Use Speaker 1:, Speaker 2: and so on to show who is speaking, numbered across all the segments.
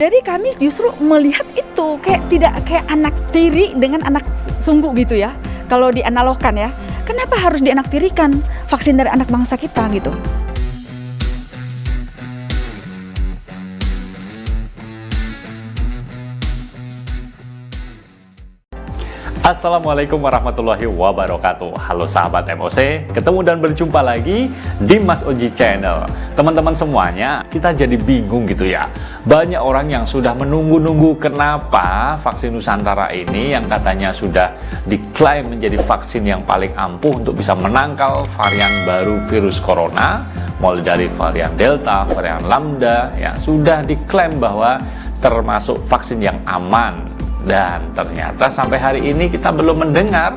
Speaker 1: Jadi kami justru melihat itu tidak kayak anak tiri dengan anak sungguh gitu ya. Kalau dianalogkan ya, kenapa harus dianaktirikan vaksin dari anak bangsa kita gitu?
Speaker 2: Assalamualaikum warahmatullahi wabarakatuh. Halo sahabat MOC, ketemu dan berjumpa lagi di Mas Oji Channel. Teman-teman semuanya, kita jadi bingung gitu ya. Banyak orang yang sudah menunggu-nunggu kenapa vaksin Nusantara ini yang katanya sudah diklaim menjadi vaksin yang paling ampuh untuk bisa menangkal varian baru virus corona, mulai dari varian Delta, varian Lambda, yang sudah diklaim bahwa termasuk vaksin yang aman. Dan ternyata sampai hari ini kita belum mendengar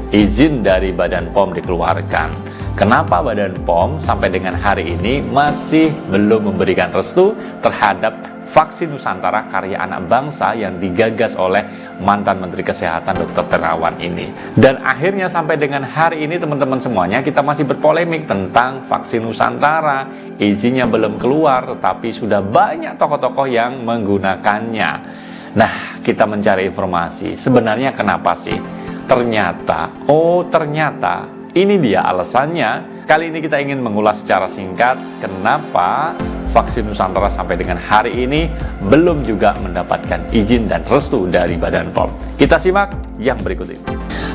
Speaker 2: izin dari Badan POM dikeluarkan. Kenapa Badan POM sampai dengan hari ini masih belum memberikan restu terhadap vaksin Nusantara karya anak bangsa yang digagas oleh mantan Menteri Kesehatan Dr. Terawan ini. Dan akhirnya sampai dengan hari ini teman-teman semuanya kita masih berpolemik tentang vaksin Nusantara. Izinnya belum keluar tetapi sudah banyak tokoh-tokoh yang menggunakannya. Nah, kita mencari informasi, sebenarnya kenapa sih? Ternyata ini dia alasannya. Kali ini kita ingin mengulas secara singkat kenapa vaksin Nusantara sampai dengan hari ini belum juga mendapatkan izin dan restu dari Badan POM. Kita simak yang berikut ini.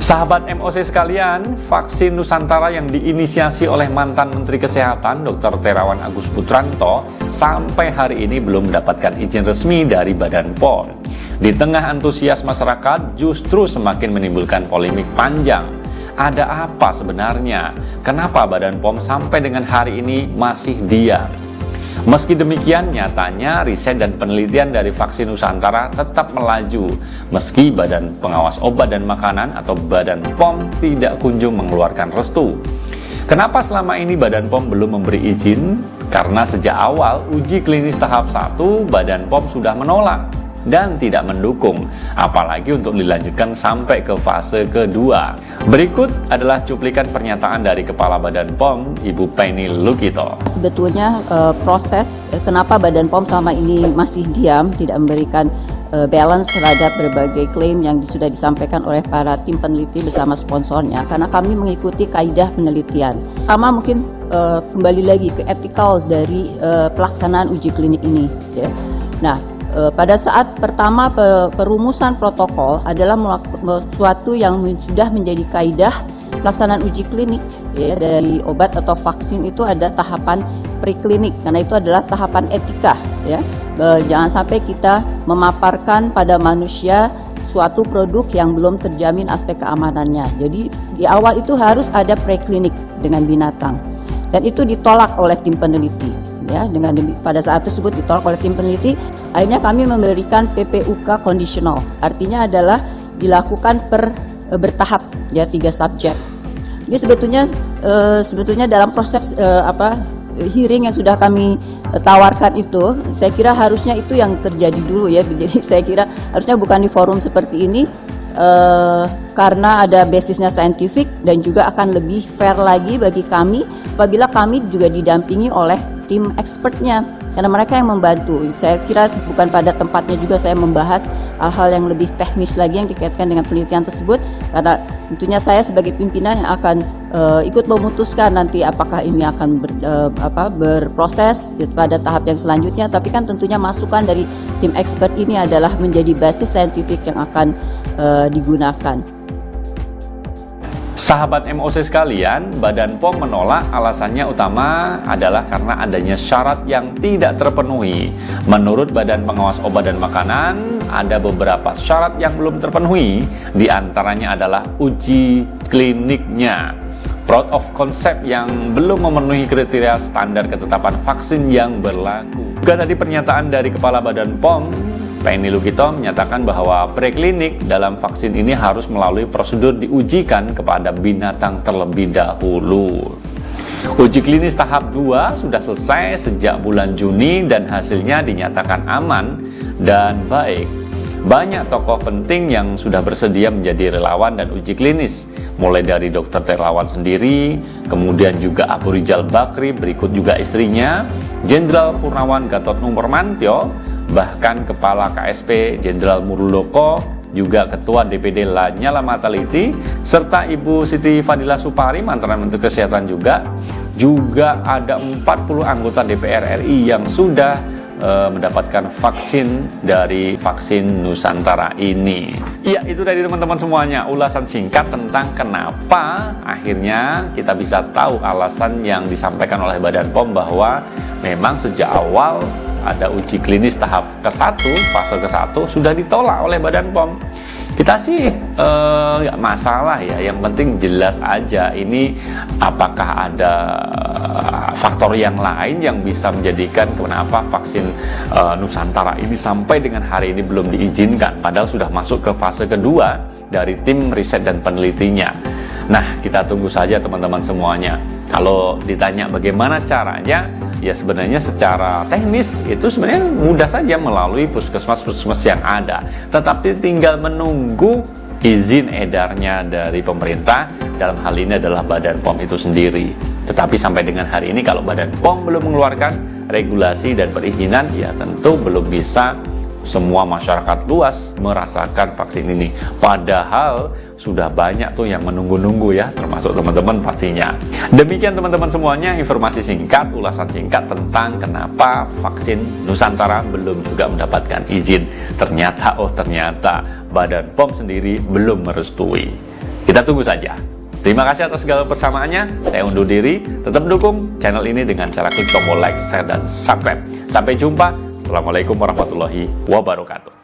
Speaker 2: Sahabat MOC sekalian, vaksin Nusantara yang diinisiasi oleh mantan Menteri Kesehatan Dr. Terawan Agus Putranto sampai hari ini belum mendapatkan izin resmi dari Badan POM. Di tengah antusias masyarakat justru semakin menimbulkan polemik panjang. Ada apa sebenarnya? Kenapa Badan POM sampai dengan hari ini masih diam? Meski demikian, nyatanya riset dan penelitian dari vaksin Nusantara tetap melaju, meski Badan Pengawas Obat dan Makanan atau Badan POM tidak kunjung mengeluarkan restu. Kenapa selama ini Badan POM belum memberi izin? Karena sejak awal uji klinis tahap 1, Badan POM sudah menolak dan tidak mendukung, apalagi untuk dilanjutkan sampai ke fase kedua. Berikut adalah cuplikan pernyataan dari Kepala Badan POM, Ibu Penny Lukito.
Speaker 3: Sebetulnya proses kenapa Badan POM selama ini masih diam, tidak memberikan balance terhadap berbagai klaim yang sudah disampaikan oleh para tim peneliti bersama sponsornya, karena kami mengikuti kaidah penelitian. Pertama mungkin kembali lagi ke etikal dari pelaksanaan uji klinik ini ya. Nah, pada saat pertama perumusan protokol adalah suatu yang sudah menjadi kaidah pelaksanaan uji klinik ya, dari obat atau vaksin itu ada tahapan preklinik, karena itu adalah tahapan etika ya. Jangan sampai kita memaparkan pada manusia suatu produk yang belum terjamin aspek keamanannya. Jadi di awal itu harus ada preklinik dengan binatang, dan itu ditolak oleh tim peneliti ya. Pada saat tersebut ditolak oleh tim peneliti, akhirnya kami memberikan PPUK conditional, artinya adalah dilakukan bertahap ya, 3 subjek. Ini sebetulnya dalam proses hearing yang sudah kami tawarkan itu, saya kira harusnya itu yang terjadi dulu ya. Jadi saya kira harusnya bukan di forum seperti ini, karena ada basisnya saintifik dan juga akan lebih fair lagi bagi kami apabila kami juga didampingi oleh tim expertnya, karena mereka yang membantu. Saya kira bukan pada tempatnya juga saya membahas hal-hal yang lebih teknis lagi yang dikaitkan dengan penelitian tersebut, karena tentunya saya sebagai pimpinan yang akan ikut memutuskan nanti apakah ini akan berproses pada tahap yang selanjutnya. Tapi kan tentunya masukan dari tim expert ini adalah menjadi basis saintifik yang akan digunakan.
Speaker 2: Sahabat MOC sekalian, Badan POM menolak, alasannya utama adalah karena adanya syarat yang tidak terpenuhi. Menurut Badan Pengawas Obat dan Makanan, ada beberapa syarat yang belum terpenuhi, diantaranya adalah uji kliniknya, proof of concept yang belum memenuhi kriteria standar ketetapan vaksin yang berlaku. Juga tadi pernyataan dari Kepala Badan POM, Penny Lukito, menyatakan bahwa preklinik dalam vaksin ini harus melalui prosedur diujikan kepada binatang terlebih dahulu. Uji klinis tahap 2 sudah selesai sejak bulan Juni dan hasilnya dinyatakan aman dan baik. Banyak tokoh penting yang sudah bersedia menjadi relawan dan uji klinis, mulai dari Dr. Terawan sendiri, kemudian juga Abu Rizal Bakri, berikut juga istrinya, Jenderal Purnawan Gatot Nurmantio, bahkan Kepala KSP Jenderal Muldoko, juga Ketua DPD Lanyala Mataliti, serta Ibu Siti Fadila Supari, mantan Menteri Kesehatan juga ada 40 anggota DPR RI yang sudah mendapatkan vaksin dari vaksin Nusantara ini. Ya, itu tadi teman-teman semuanya, ulasan singkat tentang kenapa akhirnya kita bisa tahu alasan yang disampaikan oleh Badan POM bahwa memang sejak awal ada uji klinis tahap ke-1, fase ke-1 sudah ditolak oleh Badan POM. Kita sih nggak masalah ya, yang penting jelas aja ini apakah ada faktor yang lain yang bisa menjadikan kenapa vaksin Nusantara ini sampai dengan hari ini belum diizinkan, padahal sudah masuk ke fase kedua dari tim riset dan penelitinya. Nah, kita tunggu saja teman-teman semuanya. Kalau ditanya bagaimana caranya, ya sebenarnya secara teknis itu sebenarnya mudah saja melalui puskesmas-puskesmas yang ada. Tetapi tinggal menunggu izin edarnya dari pemerintah, dalam hal ini adalah Badan POM itu sendiri. Tetapi sampai dengan hari ini kalau Badan POM belum mengeluarkan regulasi dan perizinan, ya tentu belum bisa semua masyarakat luas merasakan vaksin ini. Padahal sudah banyak tuh yang menunggu-nunggu ya, termasuk teman-teman pastinya. Demikian teman-teman semuanya, informasi singkat, ulasan singkat tentang kenapa vaksin Nusantara belum juga mendapatkan izin. Ternyata Badan POM sendiri belum merestui. Kita tunggu saja. Terima kasih atas segala persamaannya. Saya undur diri. Tetap dukung channel ini dengan cara klik tombol like, share, dan subscribe. Sampai jumpa. Assalamualaikum warahmatullahi wabarakatuh.